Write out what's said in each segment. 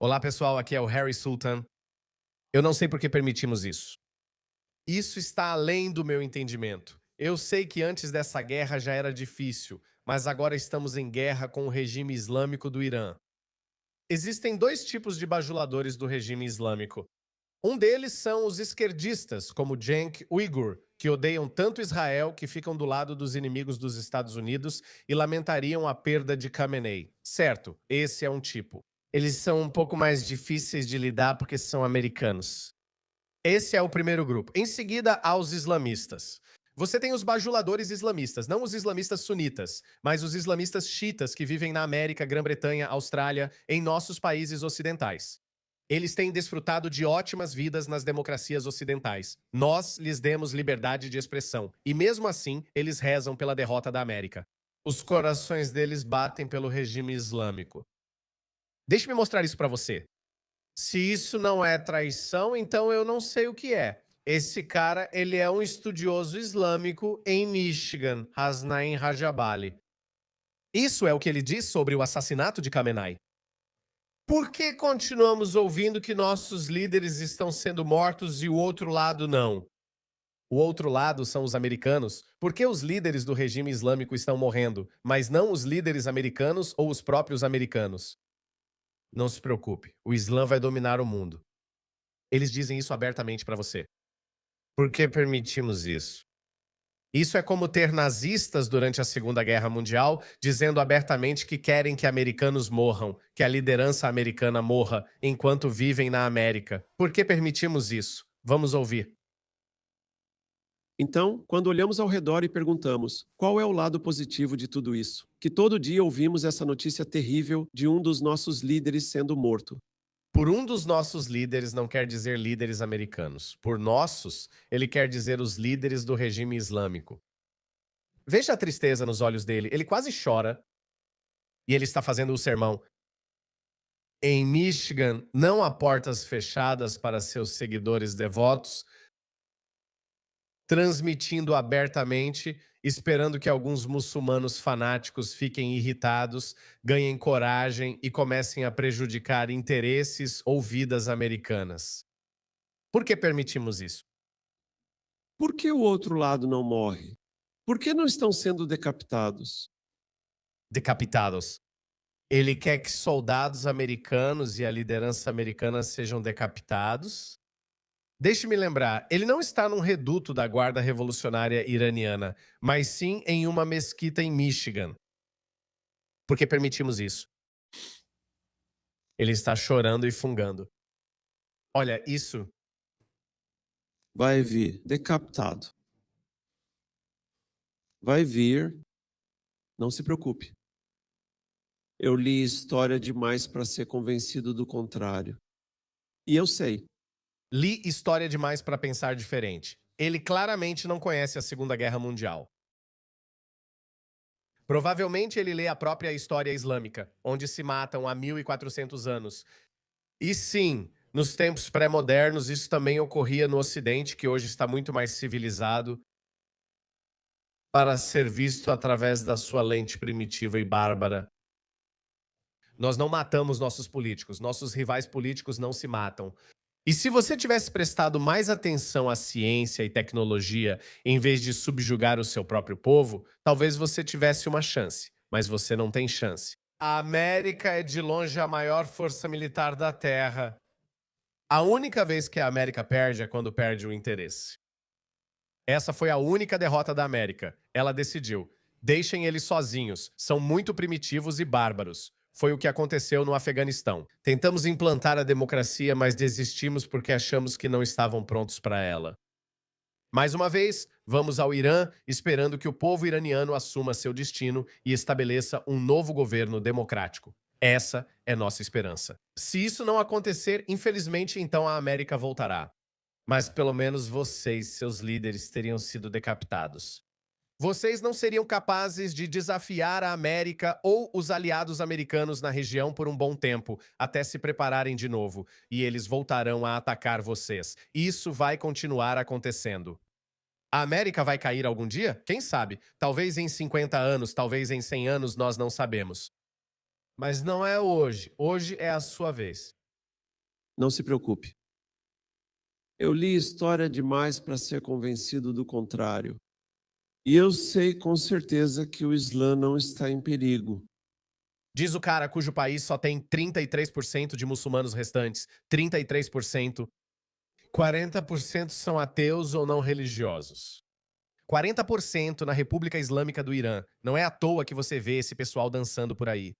Olá, pessoal, aqui é o Harry Sultan. Eu não sei por que permitimos isso. Isso está além do meu entendimento. Eu sei que antes dessa guerra já era difícil, mas agora estamos em guerra com o regime islâmico do Irã. Existem dois tipos de bajuladores do regime islâmico. Um deles são os esquerdistas, como Cenk Uygur, que odeiam tanto Israel que ficam do lado dos inimigos dos Estados Unidos e lamentariam a perda de Khamenei. Certo, esse é um tipo. Eles são um pouco mais difíceis de lidar porque são americanos. Esse é o primeiro grupo. Em seguida, há os islamistas. Você tem os bajuladores islamistas, não os islamistas sunitas, mas os islamistas xiitas que vivem na América, Grã-Bretanha, Austrália, em nossos países ocidentais. Eles têm desfrutado de ótimas vidas nas democracias ocidentais. Nós lhes demos liberdade de expressão, e mesmo assim, eles rezam pela derrota da América. Os corações deles batem pelo regime islâmico. Deixe-me mostrar isso para você. Se isso não é traição, então eu não sei o que é. Esse cara, ele é um estudioso islâmico em Michigan, Hasnain Rajabali. Isso é o que ele diz sobre o assassinato de Khamenei. Por que continuamos ouvindo que nossos líderes estão sendo mortos e o outro lado não? O outro lado são os americanos. Por que os líderes do regime islâmico estão morrendo, mas não os líderes americanos ou os próprios americanos? Não se preocupe, o Islã vai dominar o mundo. Eles dizem isso abertamente para você. Por que permitimos isso? Isso é como ter nazistas durante a Segunda Guerra Mundial dizendo abertamente que querem que americanos morram, que a liderança americana morra enquanto vivem na América. Por que permitimos isso? Vamos ouvir. Então, quando olhamos ao redor e perguntamos qual é o lado positivo de tudo isso, que todo dia ouvimos essa notícia terrível de um dos nossos líderes sendo morto. Por um dos nossos líderes não quer dizer líderes americanos. Por nossos, ele quer dizer os líderes do regime islâmico. Veja a tristeza nos olhos dele. Ele quase chora e ele está fazendo o sermão. Em Michigan, não há portas fechadas para seus seguidores devotos, transmitindo abertamente, esperando que alguns muçulmanos fanáticos fiquem irritados, ganhem coragem e comecem a prejudicar interesses ou vidas americanas. Por que permitimos isso? Por que o outro lado não morre? Por que não estão sendo decapitados? Decapitados. Ele quer que soldados americanos e a liderança americana sejam decapitados. Deixe-me lembrar, ele não está num reduto da Guarda Revolucionária Iraniana, mas sim em uma mesquita em Michigan. Por que permitimos isso? Ele está chorando e fungando. Olha, isso. Vai vir decapitado. Vai vir, não se preocupe. Eu li história demais para ser convencido do contrário. E eu sei. Li história demais para pensar diferente. Ele claramente não conhece a Segunda Guerra Mundial. Provavelmente ele lê a própria história islâmica, onde se matam há 1400 anos. E sim, nos tempos pré-modernos isso também ocorria no Ocidente, que hoje está muito mais civilizado, para ser visto através da sua lente primitiva e bárbara. Nós não matamos nossos políticos, nossos rivais políticos não se matam. E se você tivesse prestado mais atenção à ciência e tecnologia, em vez de subjugar o seu próprio povo, talvez você tivesse uma chance, mas você não tem chance. A América é de longe a maior força militar da Terra. A única vez que a América perde é quando perde o interesse. Essa foi a única derrota da América. Ela decidiu. Deixem eles sozinhos. São muito primitivos e bárbaros. Foi o que aconteceu no Afeganistão. Tentamos implantar a democracia, mas desistimos porque achamos que não estavam prontos para ela. Mais uma vez, vamos ao Irã, esperando que o povo iraniano assuma seu destino e estabeleça um novo governo democrático. Essa é nossa esperança. Se isso não acontecer, infelizmente, então a América voltará. Mas pelo menos vocês, seus líderes, teriam sido decapitados. Vocês não seriam capazes de desafiar a América ou os aliados americanos na região por um bom tempo, até se prepararem de novo, e eles voltarão a atacar vocês. Isso vai continuar acontecendo. A América vai cair algum dia? Quem sabe? Talvez em 50 anos, talvez em 100 anos, nós não sabemos. Mas não é hoje. Hoje é a sua vez. Não se preocupe. Eu li história demais para ser convencido do contrário. E eu sei com certeza que o Islã não está em perigo. Diz o cara cujo país só tem 33% de muçulmanos restantes. 33%. 40% são ateus ou não religiosos. 40% na República Islâmica do Irã. Não é à toa que você vê esse pessoal dançando por aí.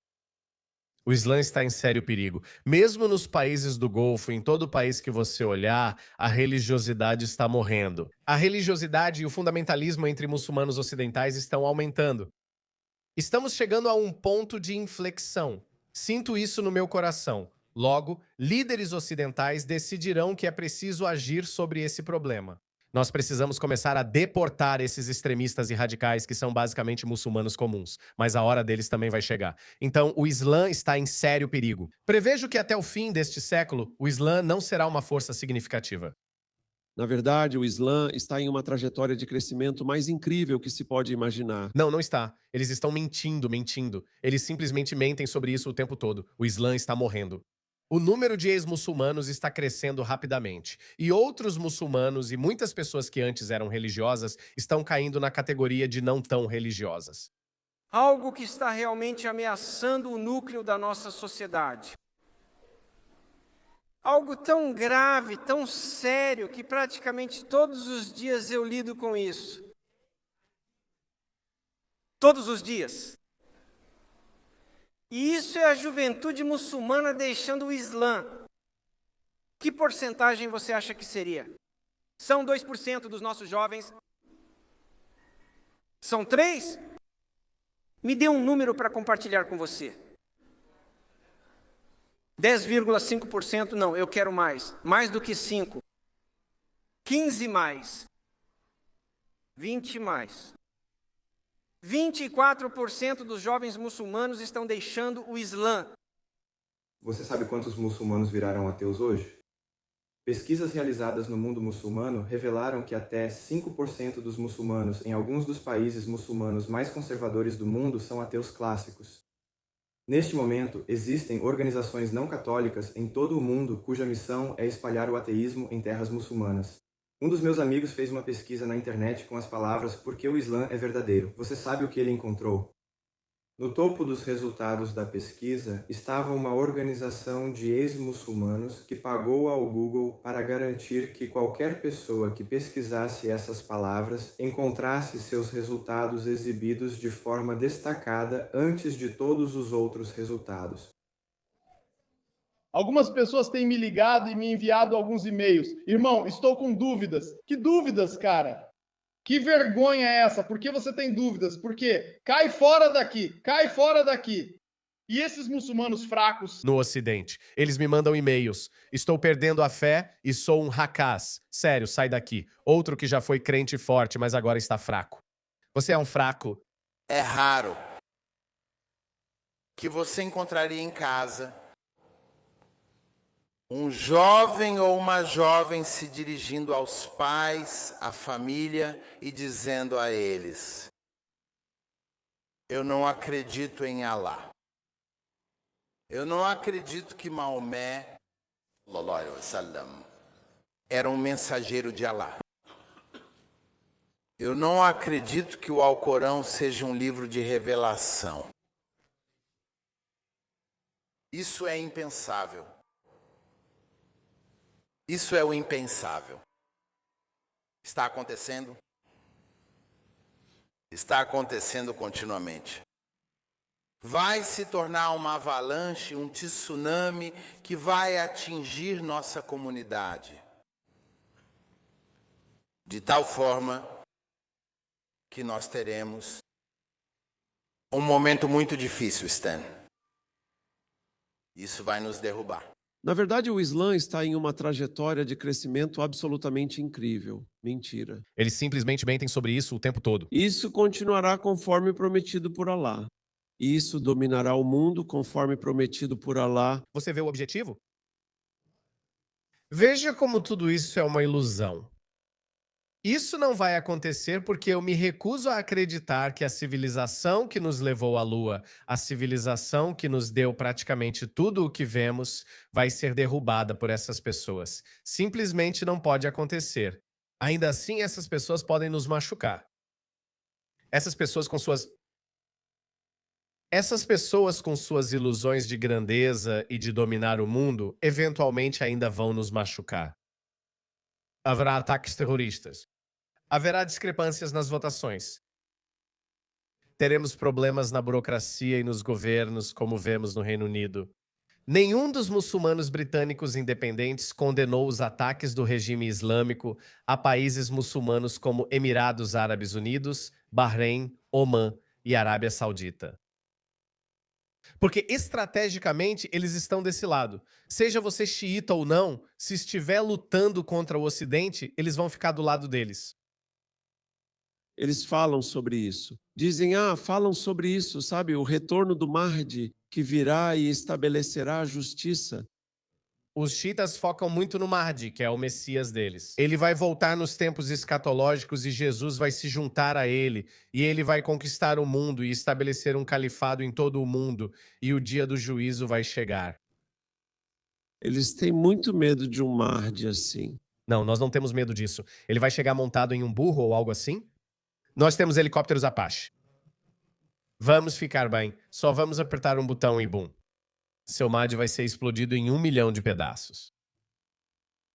O Islã está em sério perigo. Mesmo nos países do Golfo, em todo país que você olhar, a religiosidade está morrendo. A religiosidade e o fundamentalismo entre muçulmanos ocidentais estão aumentando. Estamos chegando a um ponto de inflexão. Sinto isso no meu coração. Logo, líderes ocidentais decidirão que é preciso agir sobre esse problema. Nós precisamos começar a deportar esses extremistas e radicais que são basicamente muçulmanos comuns, mas a hora deles também vai chegar. Então, o Islã está em sério perigo. Prevejo que até o fim deste século, o Islã não será uma força significativa. Na verdade, o Islã está em uma trajetória de crescimento mais incrível que se pode imaginar. Não, não está. Eles estão mentindo. Eles simplesmente mentem sobre isso o tempo todo. O Islã está morrendo. O número de ex-muçulmanos está crescendo rapidamente. E outros muçulmanos e muitas pessoas que antes eram religiosas estão caindo na categoria de não tão religiosas. Algo que está realmente ameaçando o núcleo da nossa sociedade. Algo tão grave, tão sério, que praticamente todos os dias eu lido com isso. Todos os dias. E isso é a juventude muçulmana deixando o Islã. Que porcentagem você acha que seria? São 2% dos nossos jovens? São 3%? Me dê um número para compartilhar com você. 10,5%? Não, eu quero mais. Mais do que 5. 15 mais. 20 mais. 24% dos jovens muçulmanos estão deixando o Islã. Você sabe quantos muçulmanos viraram ateus hoje? Pesquisas realizadas no mundo muçulmano revelaram que até 5% dos muçulmanos em alguns dos países muçulmanos mais conservadores do mundo são ateus clássicos. Neste momento, existem organizações não católicas em todo o mundo cuja missão é espalhar o ateísmo em terras muçulmanas. Um dos meus amigos fez uma pesquisa na internet com as palavras "Por que o Islã é verdadeiro?". Você sabe o que ele encontrou? No topo dos resultados da pesquisa estava uma organização de ex-muçulmanos que pagou ao Google para garantir que qualquer pessoa que pesquisasse essas palavras encontrasse seus resultados exibidos de forma destacada antes de todos os outros resultados. Algumas pessoas têm me ligado e me enviado alguns e-mails. Irmão, estou com dúvidas. Que dúvidas, cara? Que vergonha é essa? Por que você tem dúvidas? Por quê? Cai fora daqui, cai fora daqui. E esses muçulmanos fracos? No Ocidente. Eles me mandam e-mails. Estou perdendo a fé e sou um racaz. Sério, sai daqui. Outro que já foi crente forte, mas agora está fraco. Você é um fraco. É raro que você encontraria em casa um jovem ou uma jovem se dirigindo aos pais, à família e dizendo a eles: eu não acredito em Alá. Eu não acredito que Maomé sallallahu alaihi wasallam era um mensageiro de Alá. Eu não acredito que o Alcorão seja um livro de revelação. Isso é impensável. Isso é o impensável. Está acontecendo? Está acontecendo continuamente. Vai se tornar uma avalanche, um tsunami que vai atingir nossa comunidade. De tal forma que nós teremos um momento muito difícil, Stan. Isso vai nos derrubar. Na verdade, o Islã está em uma trajetória de crescimento absolutamente incrível. Mentira. Eles simplesmente mentem sobre isso o tempo todo. Isso continuará conforme prometido por Alá. Isso dominará o mundo conforme prometido por Alá. Você vê o objetivo? Veja como tudo isso é uma ilusão. Isso não vai acontecer porque eu me recuso a acreditar que a civilização que nos levou à Lua, a civilização que nos deu praticamente tudo o que vemos, vai ser derrubada por essas pessoas. Simplesmente não pode acontecer. Ainda assim, essas pessoas podem nos machucar. Essas pessoas com suas ilusões de grandeza e de dominar o mundo, eventualmente ainda vão nos machucar. Haverá ataques terroristas. Haverá discrepâncias nas votações. Teremos problemas na burocracia e nos governos, como vemos no Reino Unido. Nenhum dos muçulmanos britânicos independentes condenou os ataques do regime islâmico a países muçulmanos como Emirados Árabes Unidos, Bahrein, Omã e Arábia Saudita. Porque estrategicamente eles estão desse lado. Seja você xiita ou não, se estiver lutando contra o Ocidente, eles vão ficar do lado deles. Eles falam sobre isso. Dizem, falam sobre isso, sabe? O retorno do Mahdi, que virá e estabelecerá a justiça. Os xiitas focam muito no Mahdi, que é o Messias deles. Ele vai voltar nos tempos escatológicos e Jesus vai se juntar a ele. E ele vai conquistar o mundo e estabelecer um califado em todo o mundo. E o dia do juízo vai chegar. Eles têm muito medo de um Mahdi assim. Não, nós não temos medo disso. Ele vai chegar montado em um burro ou algo assim? Nós temos helicópteros Apache. Vamos ficar bem. Só vamos apertar um botão e bum. Seu Mahdi vai ser explodido em 1 milhão de pedaços.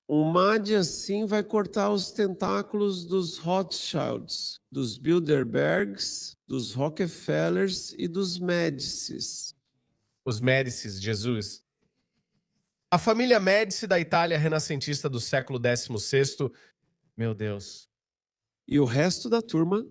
Um Mahdi assim vai cortar os tentáculos dos Rothschilds, dos Bilderbergs, dos Rockefellers e dos Médicis. Os Médicis, Jesus. A família Médici da Itália renascentista do século XVI. Meu Deus. E o resto da turma?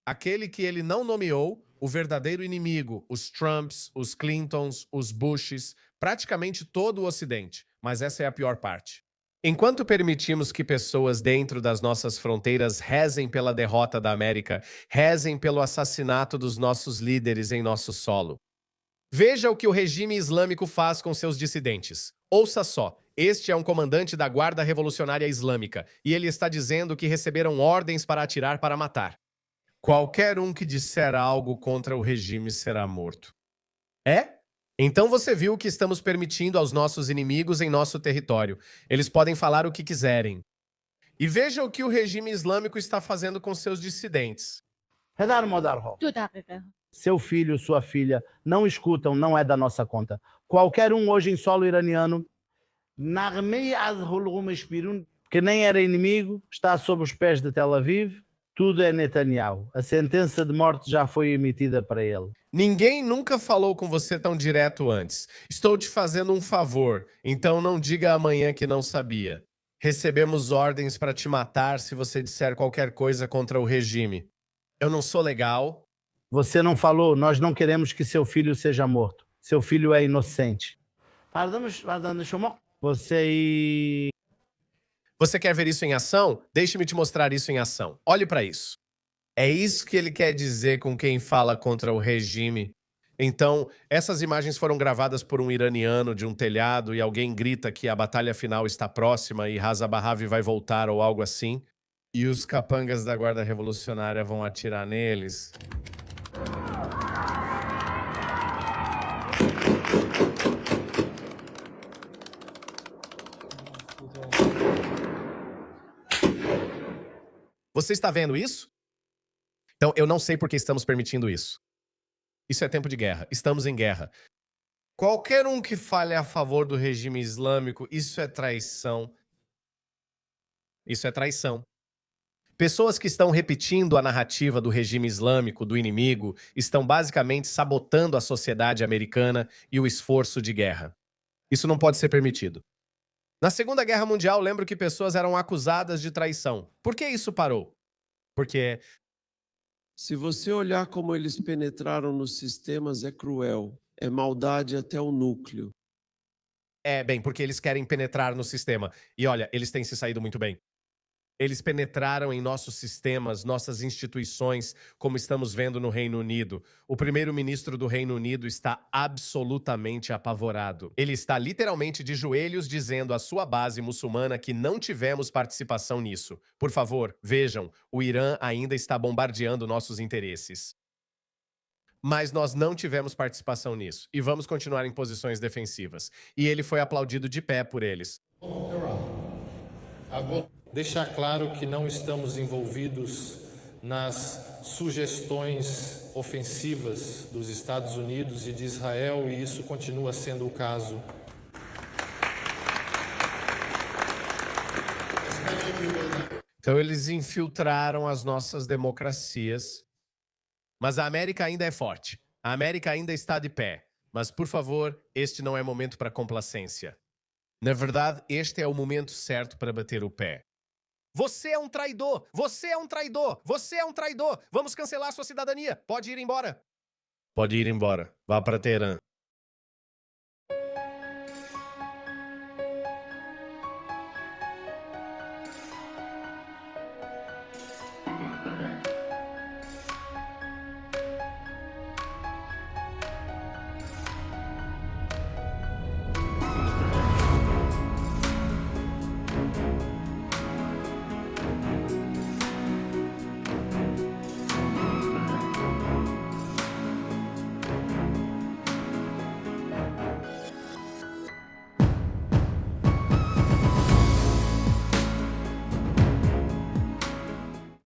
Aquele que ele não nomeou, o verdadeiro inimigo, os Trumps, os Clintons, os Bushes, praticamente todo o Ocidente. Mas essa é a pior parte. Enquanto permitimos que pessoas dentro das nossas fronteiras rezem pela derrota da América, rezem pelo assassinato dos nossos líderes em nosso solo. Veja o que o regime islâmico faz com seus dissidentes. Ouça só. Este é um comandante da Guarda Revolucionária Islâmica, e ele está dizendo que receberam ordens para atirar para matar. Qualquer um que disser algo contra o regime será morto. É? Então você viu o que estamos permitindo aos nossos inimigos em nosso território. Eles podem falar o que quiserem. E veja o que o regime islâmico está fazendo com seus dissidentes. Seu filho, sua filha, não escutam, não é da nossa conta. Qualquer um hoje em solo iraniano, que nem era inimigo, está sob os pés de Tel Aviv, tudo é Netanyahu. A sentença de morte já foi emitida para ele. Ninguém nunca falou com você tão direto antes. Estou te fazendo um favor, então não diga amanhã que não sabia. Recebemos ordens para te matar se você disser qualquer coisa contra o regime. Eu não sou legal. Você não falou, nós não queremos que seu filho seja morto. Seu filho é inocente. Você quer ver isso em ação? Deixe-me te mostrar isso em ação. Olhe para isso. É isso que ele quer dizer com quem fala contra o regime. Então, essas imagens foram gravadas por um iraniano de um telhado e alguém grita que a batalha final está próxima e Raza Bahavi vai voltar ou algo assim. E os capangas da Guarda Revolucionária vão atirar neles. Você está vendo isso? Então, eu não sei por que estamos permitindo isso. Isso é tempo de guerra. Estamos em guerra. Qualquer um que fale a favor do regime islâmico, isso é traição. Isso é traição. Pessoas que estão repetindo a narrativa do regime islâmico, do inimigo, estão basicamente sabotando a sociedade americana e o esforço de guerra. Isso não pode ser permitido. Na Segunda Guerra Mundial, lembro que pessoas eram acusadas de traição. Por que isso parou? Porque... Se você olhar como eles penetraram nos sistemas, é cruel. É maldade até o núcleo. Bem, porque eles querem penetrar no sistema. E olha, eles têm se saído muito bem. Eles penetraram em nossos sistemas, nossas instituições, como estamos vendo no Reino Unido. O primeiro-ministro do Reino Unido está absolutamente apavorado. Ele está literalmente de joelhos dizendo à sua base muçulmana que não tivemos participação nisso. Por favor, vejam, o Irã ainda está bombardeando nossos interesses. Mas nós não tivemos participação nisso e vamos continuar em posições defensivas. E ele foi aplaudido de pé por eles. Deixar claro que não estamos envolvidos nas sugestões ofensivas dos Estados Unidos e de Israel, e isso continua sendo o caso. Então eles infiltraram as nossas democracias. Mas a América ainda é forte. A América ainda está de pé. Mas, por favor, este não é momento para complacência. Na verdade, este é o momento certo para bater o pé. Você é um traidor! Você é um traidor! Você é um traidor! Vamos cancelar sua cidadania! Pode ir embora! Pode ir embora. Vá para Teherã.